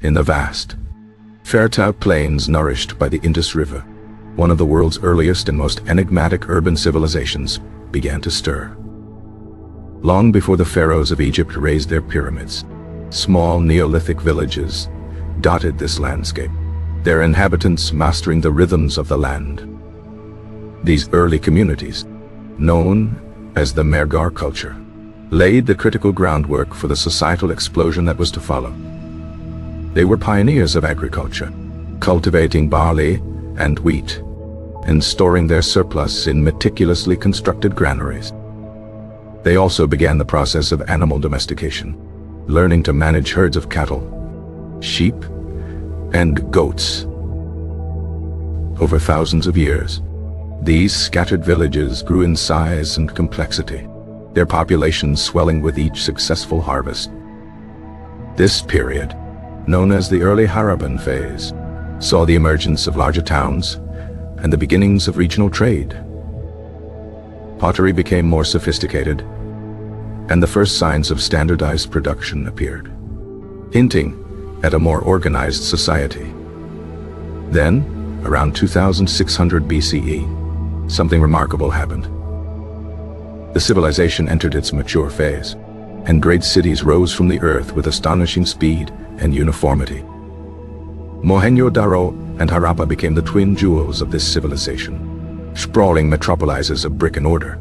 In the vast, fertile plains nourished by the Indus River, one of the world's earliest and most enigmatic urban civilizations began to stir. Long before the pharaohs of Egypt raised their pyramids, small Neolithic villages dotted this landscape, their inhabitants mastering the rhythms of the land. These early communities, known as the Mehrgar culture, laid the critical groundwork for the societal explosion that was to follow. They were pioneers of agriculture, cultivating barley and wheat, and storing their surplus in meticulously constructed granaries. They also began the process of animal domestication, learning to manage herds of cattle, sheep, and goats. Over thousands of years, these scattered villages grew in size and complexity, their populations swelling with each successful harvest. This period, known as the early Harappan phase, saw the emergence of larger towns and the beginnings of regional trade. Pottery became more sophisticated, and the first signs of standardized production appeared, hinting at a more organized society. Then, around 2600 BCE, something remarkable happened. The civilization entered its mature phase, and great cities rose from the earth with astonishing speed and uniformity. Mohenjo-daro and Harappa became the twin jewels of this civilization, sprawling metropolises of brick and mortar.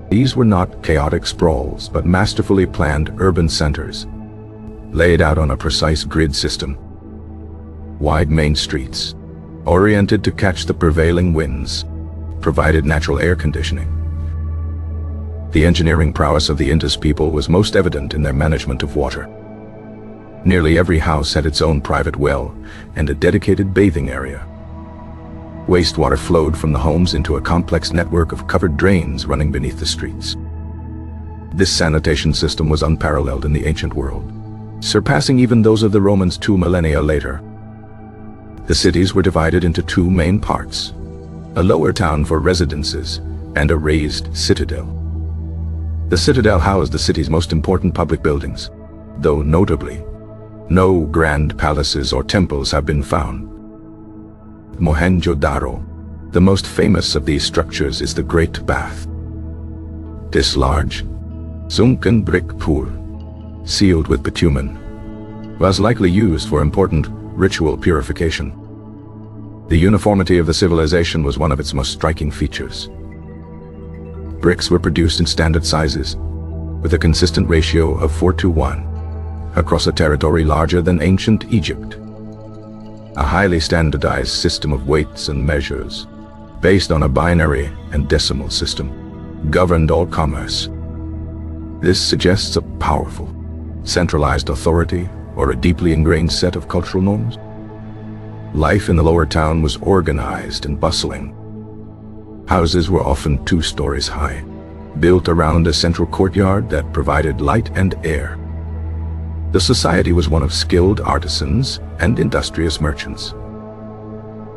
These were not chaotic sprawls, but masterfully planned urban centers, laid out on a precise grid system. Wide main streets, oriented to catch the prevailing winds, provided natural air conditioning. The engineering prowess of the Indus people was most evident in their management of water. Nearly every house had its own private well and a dedicated bathing area. Wastewater flowed from the homes into a complex network of covered drains running beneath the streets. This sanitation system was unparalleled in the ancient world, surpassing even those of the Romans 2 millennia later. The cities were divided into two main parts: a lower town for residences and a raised citadel. The citadel housed the city's most important public buildings, though notably, no grand palaces or temples have been found. Mohenjo-daro, the most famous of these structures, is the Great Bath. This large, sunken brick pool, sealed with bitumen, was likely used for important ritual purification. The uniformity of the civilization was one of its most striking features. Bricks were produced in standard sizes, with a consistent ratio of 4:1, across a territory larger than ancient Egypt. A highly standardized system of weights and measures, based on a binary and decimal system, governed all commerce. This suggests a powerful, centralized authority or a deeply ingrained set of cultural norms. Life in the lower town was organized and bustling. Houses were often 2 stories high, built around a central courtyard that provided light and air. The society was one of skilled artisans and industrious merchants.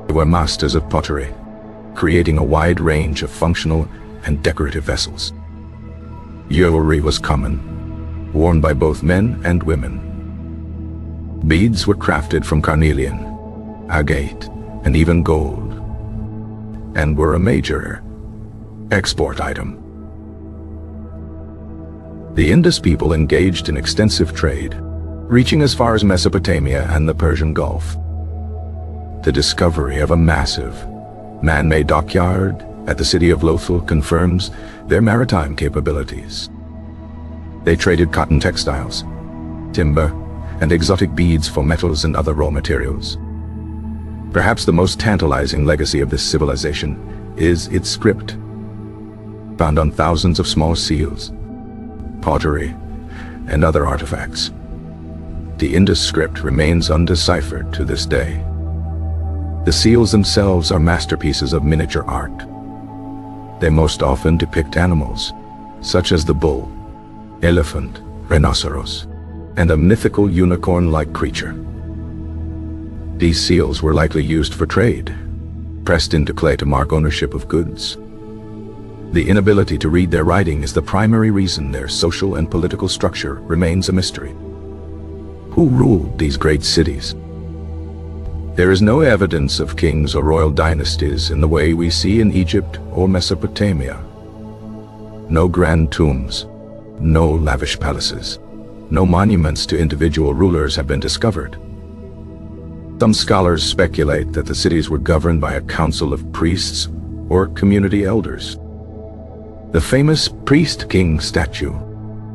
They were masters of pottery, creating a wide range of functional and decorative vessels. Jewelry was common, worn by both men and women. Beads were crafted from carnelian, agate, and even gold, and were a major export item. The Indus people engaged in extensive trade, reaching as far as Mesopotamia and the Persian Gulf. The discovery of a massive, man-made dockyard at the city of Lothal confirms their maritime capabilities. They traded cotton textiles, timber, and exotic beads for metals and other raw materials. Perhaps the most tantalizing legacy of this civilization is its script, found on thousands of small seals, pottery, and other artifacts. The Indus script remains undeciphered to this day. The seals themselves are masterpieces of miniature art. They most often depict animals, such as the bull, elephant, rhinoceros, and a mythical unicorn-like creature. These seals were likely used for trade, pressed into clay to mark ownership of goods. The inability to read their writing is the primary reason their social and political structure remains a mystery. Who ruled these great cities? There is no evidence of kings or royal dynasties in the way we see in Egypt or Mesopotamia. No grand tombs, no lavish palaces, no monuments to individual rulers have been discovered. Some scholars speculate that the cities were governed by a council of priests or community elders. The famous priest-king statue,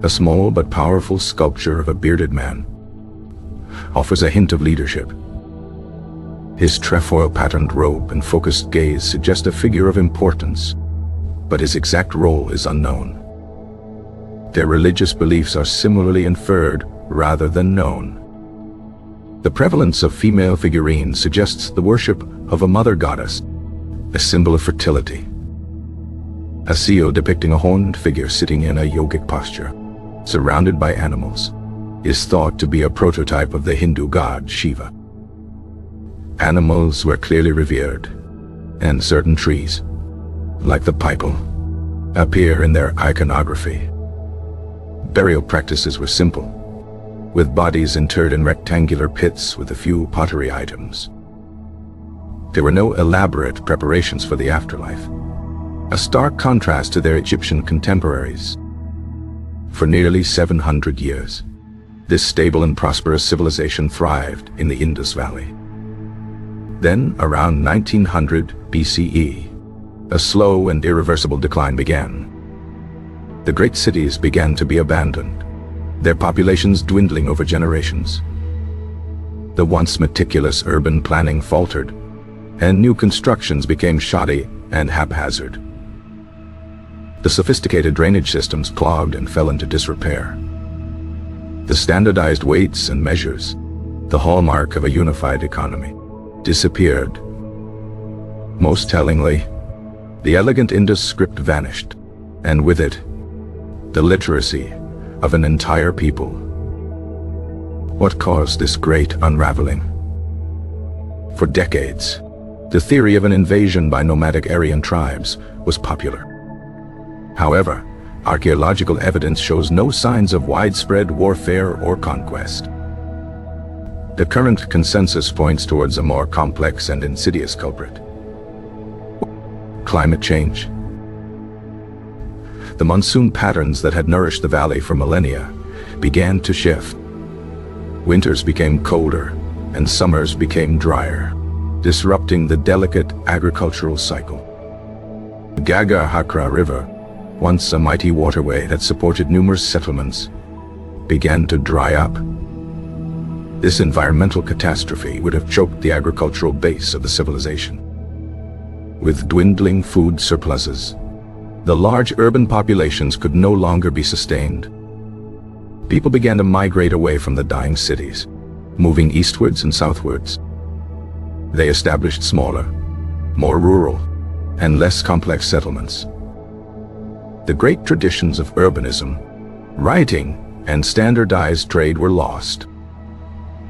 a small but powerful sculpture of a bearded man, offers a hint of leadership. His trefoil-patterned robe and focused gaze suggest a figure of importance, but his exact role is unknown. Their religious beliefs are similarly inferred rather than known. The prevalence of female figurines suggests the worship of a mother goddess, a symbol of fertility. A seal depicting a horned figure sitting in a yogic posture, surrounded by animals, is thought to be a prototype of the Hindu god Shiva. Animals were clearly revered, and certain trees, like the pipal, appear in their iconography. Burial practices were simple, with bodies interred in rectangular pits with a few pottery items. There were no elaborate preparations for the afterlife, a stark contrast to their Egyptian contemporaries. For nearly 700 years, this stable and prosperous civilization thrived in the Indus Valley. Then, around 1900 BCE, a slow and irreversible decline began. The great cities began to be abandoned, their populations dwindling over generations. The once meticulous urban planning faltered, and new constructions became shoddy and haphazard. The sophisticated drainage systems clogged and fell into disrepair. The standardized weights and measures, the hallmark of a unified economy, disappeared. Most tellingly, the elegant Indus script vanished, and with it, the literacy of an entire people. What caused this great unraveling? For decades, the theory of an invasion by nomadic Aryan tribes was popular. However, archaeological evidence shows no signs of widespread warfare or conquest. The current consensus points towards a more complex and insidious culprit: climate change. The monsoon patterns that had nourished the valley for millennia began to shift. Winters became colder and summers became drier, disrupting the delicate agricultural cycle. The Gaga-Hakra River, once a mighty waterway that supported numerous settlements, began to dry up. This environmental catastrophe would have choked the agricultural base of the civilization. With dwindling food surpluses, the large urban populations could no longer be sustained. People began to migrate away from the dying cities, moving eastwards and southwards. They established smaller, more rural, and less complex settlements. The great traditions of urbanism, writing, and standardized trade were lost.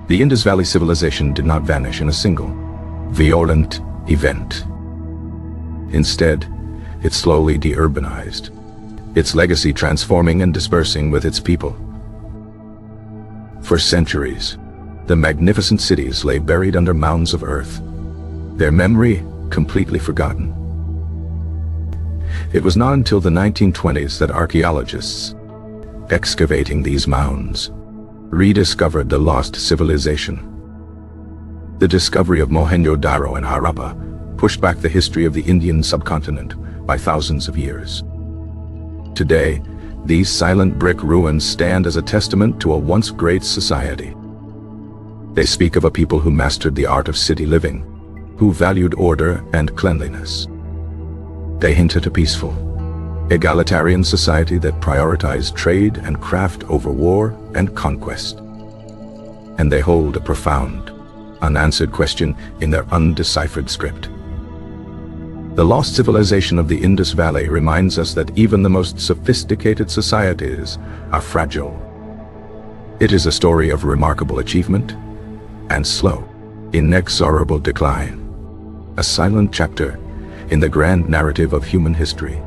The Indus Valley civilization did not vanish in a single, violent event. Instead, it slowly deurbanized, its legacy transforming and dispersing with its people. For centuries, the magnificent cities lay buried under mounds of earth, their memory completely forgotten. It was not until the 1920s that archaeologists, excavating these mounds, rediscovered the lost civilization. The discovery of Mohenjo-Daro and Harappa pushed back the history of the Indian subcontinent by thousands of years. Today, these silent brick ruins stand as a testament to a once great society. They speak of a people who mastered the art of city living, who valued order and cleanliness. They hint at a peaceful, egalitarian society that prioritized trade and craft over war and conquest. And they hold a profound, unanswered question in their undeciphered script. The lost civilization of the Indus Valley reminds us that even the most sophisticated societies are fragile. It is a story of remarkable achievement and slow, inexorable decline, a silent chapter in the grand narrative of human history.